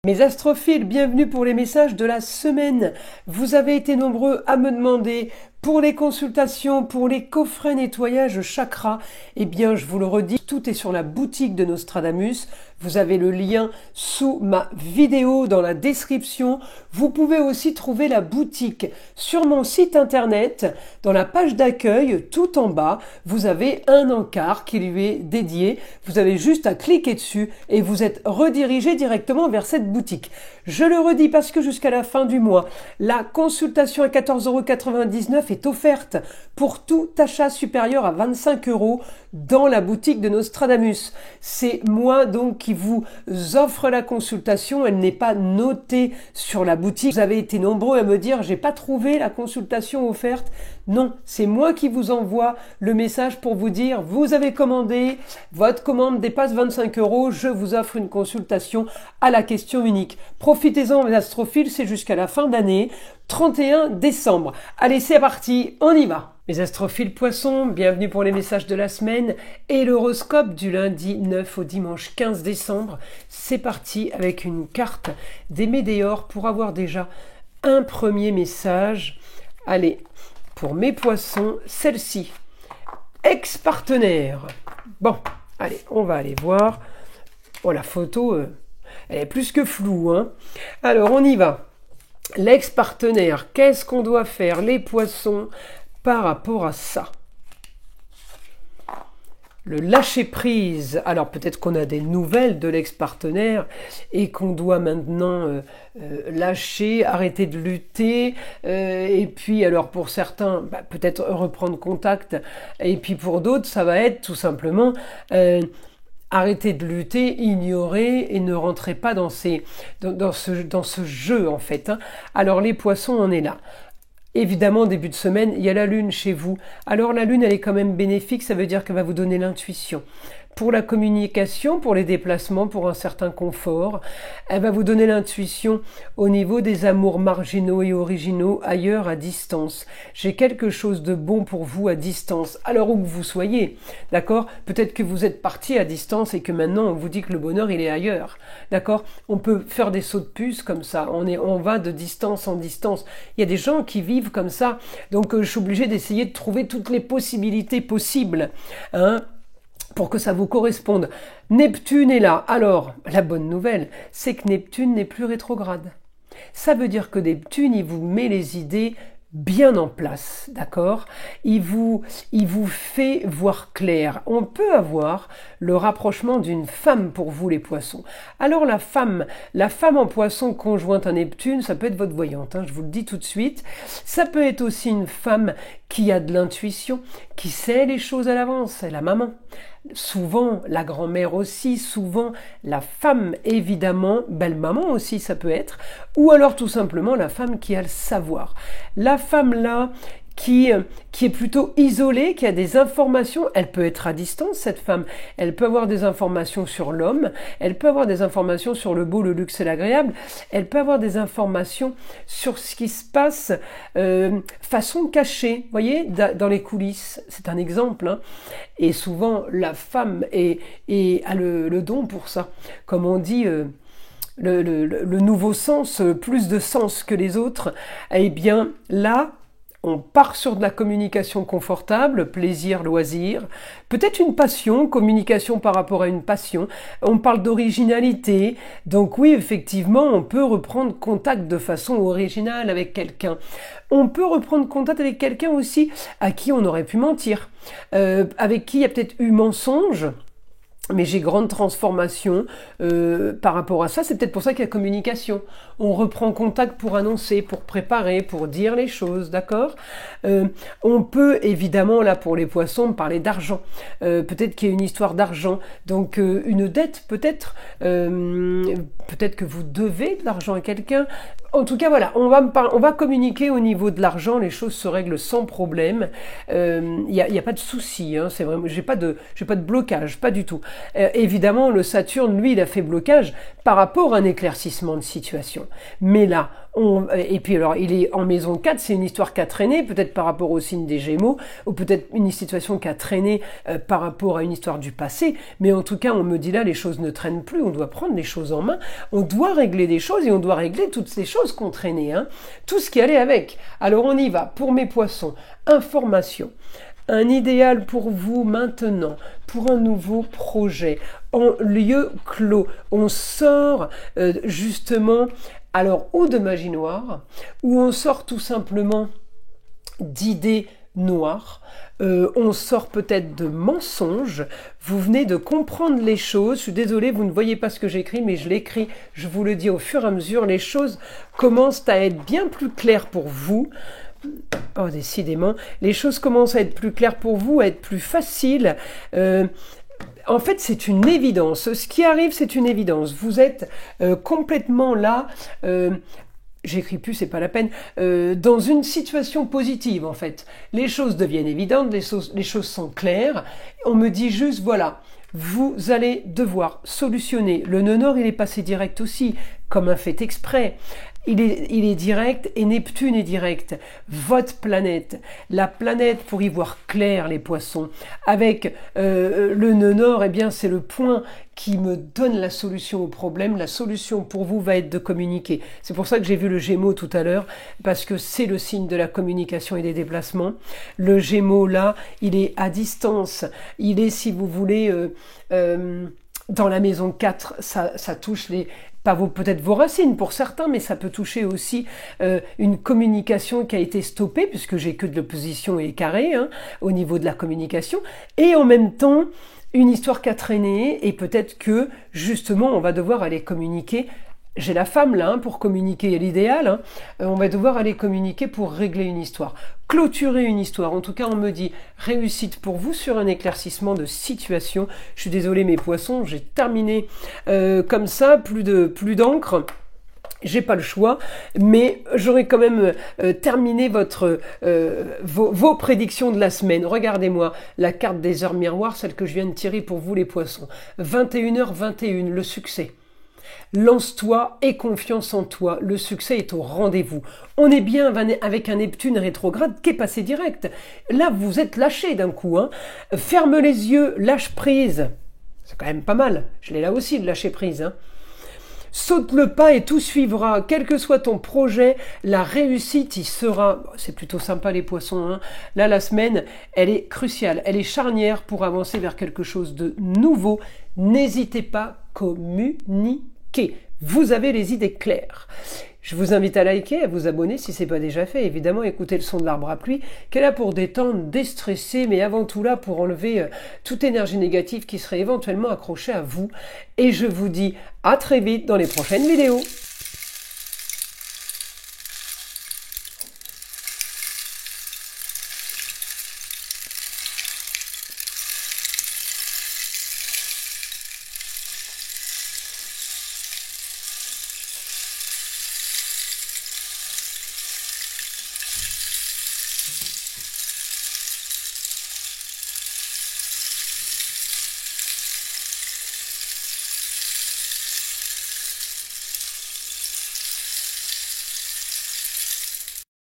Mes astrophiles, bienvenue pour les messages de la semaine. Vous avez été nombreux à me demander pour les consultations, pour les coffrets nettoyage chakra. Eh bien, je vous le redis, tout est sur la boutique de Nostradamus. Vous avez le lien sous ma vidéo dans la description. Vous pouvez aussi trouver la boutique sur mon site internet. Dans la page d'accueil, tout en bas, vous avez un encart qui lui est dédié. Vous avez juste à cliquer dessus et vous êtes redirigé directement vers cette boutique. Je le redis parce que jusqu'à la fin du mois, la consultation à 14,99 € est offerte pour tout achat supérieur à 25 € dans la boutique de Nostradamus. C'est moi donc qui vous offre la consultation, elle n'est pas notée sur la boutique. Vous avez été nombreux à me dire j'ai pas trouvé la consultation offerte. Non, c'est moi qui vous envoie le message pour vous dire vous avez commandé, votre commande dépasse 25 €, je vous offre une consultation à la question unique. Profitez-en mes astrophiles, c'est jusqu'à la fin d'année, 31 décembre. Allez, c'est parti, on y va. Mes astrophiles poissons, bienvenue pour les messages de la semaine et l'horoscope du lundi 9 au dimanche 15 décembre. C'est parti avec une carte des météores pour avoir déjà un premier message. Allez, pour mes poissons, celle-ci, ex-partenaire. Bon, allez, on va aller voir. Oh, la photo, elle est plus que floue, hein. Alors, on y va. L'ex-partenaire, qu'est-ce qu'on doit faire, les poissons, par rapport à ça? Le lâcher-prise. Alors peut-être qu'on a des nouvelles de l'ex-partenaire et qu'on doit maintenant lâcher, arrêter de lutter. Et puis alors pour certains, peut-être reprendre contact. Et puis pour d'autres, ça va être tout simplement arrêter de lutter, ignorer et ne rentrer pas dans ce jeu en fait. Hein. Alors les poissons, on est là. Évidemment, début de semaine, il y a la lune chez vous. Alors la lune, elle est quand même bénéfique, ça veut dire qu'elle va vous donner l'intuition. Pour la communication, pour les déplacements, pour un certain confort, elle va vous donner l'intuition au niveau des amours marginaux et originaux ailleurs à distance. J'ai quelque chose de bon pour vous à distance, alors où que vous soyez, d'accord? Peut-être que vous êtes parti à distance et que maintenant on vous dit que le bonheur il est ailleurs, d'accord? On peut faire des sauts de puce comme ça, on va de distance en distance. Il y a des gens qui vivent comme ça, donc je suis obligée d'essayer de trouver toutes les possibilités possibles, hein, pour que ça vous corresponde. Neptune est là. Alors, la bonne nouvelle, c'est que Neptune n'est plus rétrograde. Ça veut dire que Neptune, il vous met les idées bien en place, d'accord? Il vous fait voir clair. On peut avoir le rapprochement d'une femme pour vous les poissons. Alors la femme en poisson conjointe à Neptune, ça peut être votre voyante, hein, je vous le dis tout de suite. Ça peut être aussi une femme qui a de l'intuition, qui sait les choses à l'avance, c'est la maman. Souvent la grand-mère aussi, souvent la femme évidemment, belle-maman aussi ça peut être, ou alors tout simplement la femme qui a le savoir. La femme là qui est plutôt isolée, qui a des informations, elle peut être à distance cette femme, elle peut avoir des informations sur l'homme, elle peut avoir des informations sur le beau, le luxe et l'agréable, elle peut avoir des informations sur ce qui se passe façon cachée, vous voyez, dans les coulisses, c'est un exemple, hein. Et souvent la femme a le don pour ça, comme on dit... le nouveau sens, plus de sens que les autres, eh bien là, on part sur de la communication confortable, plaisir, loisir, peut-être une passion, communication par rapport à une passion, on parle d'originalité, donc oui, effectivement, on peut reprendre contact de façon originale avec quelqu'un. On peut reprendre contact avec quelqu'un aussi à qui on aurait pu mentir, avec qui il y a peut-être eu mensonge, mais j'ai grande transformation par rapport à ça. C'est peut-être pour ça qu'il y a communication. On reprend contact pour annoncer, pour préparer, pour dire les choses, d'accord? On peut évidemment, là pour les poissons, parler d'argent. Peut-être qu'il y a une histoire d'argent. Donc une dette peut-être. Peut-être que vous devez de l'argent à quelqu'un. En tout cas, voilà, on va communiquer au niveau de l'argent, les choses se règlent sans problème. Il y a pas de souci, hein, c'est vraiment, j'ai pas de blocage, pas du tout. Évidemment, le Saturne, lui, il a fait blocage par rapport à un éclaircissement de situation. Mais là, Et puis alors, il est en maison 4, c'est une histoire qui a traîné, peut-être par rapport au signe des Gémeaux, ou peut-être une situation qui a traîné par rapport à une histoire du passé, mais en tout cas, on me dit là, les choses ne traînent plus, on doit prendre les choses en main, on doit régler des choses, et on doit régler toutes ces choses qu'on traînait, hein, tout ce qui allait avec. Alors on y va, pour mes poissons, information. Un idéal pour vous maintenant, pour un nouveau projet, en lieu clos. On sort justement, alors, ou de magie noire, ou on sort tout simplement d'idées noires, on sort peut-être de mensonges, vous venez de comprendre les choses, je suis désolée, vous ne voyez pas ce que j'écris, mais je l'écris, je vous le dis au fur et à mesure, les choses commencent à être bien plus claires pour vous. Oh, décidément, les choses commencent à être plus claires pour vous, à être plus faciles. En fait, c'est une évidence. Ce qui arrive, c'est une évidence. Vous êtes complètement là, j'écris plus, c'est pas la peine, dans une situation positive, en fait. Les choses deviennent évidentes, les choses sont claires. On me dit juste, voilà, vous allez devoir solutionner. Le nœud nord, il est passé direct aussi, comme un fait exprès. Il est direct et Neptune est direct. Votre planète, la planète pour y voir clair les poissons. Avec le nœud nord, eh bien c'est le point qui me donne la solution au problème. La solution pour vous va être de communiquer. C'est pour ça que j'ai vu le Gémeaux tout à l'heure, parce que c'est le signe de la communication et des déplacements. Le Gémeaux là, il est à distance. Il est, si vous voulez, dans la maison 4, ça touche peut-être vos racines pour certains, mais ça peut toucher aussi une communication qui a été stoppée, puisque j'ai que de l'opposition et carré au niveau de la communication, et en même temps, une histoire qui a traîné, et peut-être que, justement, on va devoir aller communiquer. J'ai la femme là pour communiquer l'idéal, on va devoir aller communiquer pour régler une histoire, clôturer une histoire. En tout cas, on me dit réussite pour vous sur un éclaircissement de situation. Je suis désolée mes poissons, j'ai terminé comme ça, plus d'encre. J'ai pas le choix, mais j'aurais quand même terminé vos prédictions de la semaine. Regardez-moi la carte des heures miroirs, celle que je viens de tirer pour vous les poissons. 21h21, le succès. Lance-toi, aie confiance en toi, le succès est au rendez-vous. On est bien avec un Neptune rétrograde qui est passé direct. Là, vous êtes lâché d'un coup. Ferme les yeux, lâche prise. C'est quand même pas mal. Je l'ai là aussi de lâcher prise. Saute le pas et tout suivra. Quel que soit ton projet, la réussite y sera. C'est plutôt sympa les poissons. Là, la semaine, elle est cruciale. Elle est charnière pour avancer vers quelque chose de nouveau. N'hésitez pas, communiquer. Vous avez les idées claires. Je vous invite à liker, à vous abonner si ce n'est pas déjà fait. Évidemment, écoutez le son de l'arbre à pluie, qui est là pour détendre, déstresser, mais avant tout là pour enlever toute énergie négative qui serait éventuellement accrochée à vous. Et je vous dis à très vite dans les prochaines vidéos.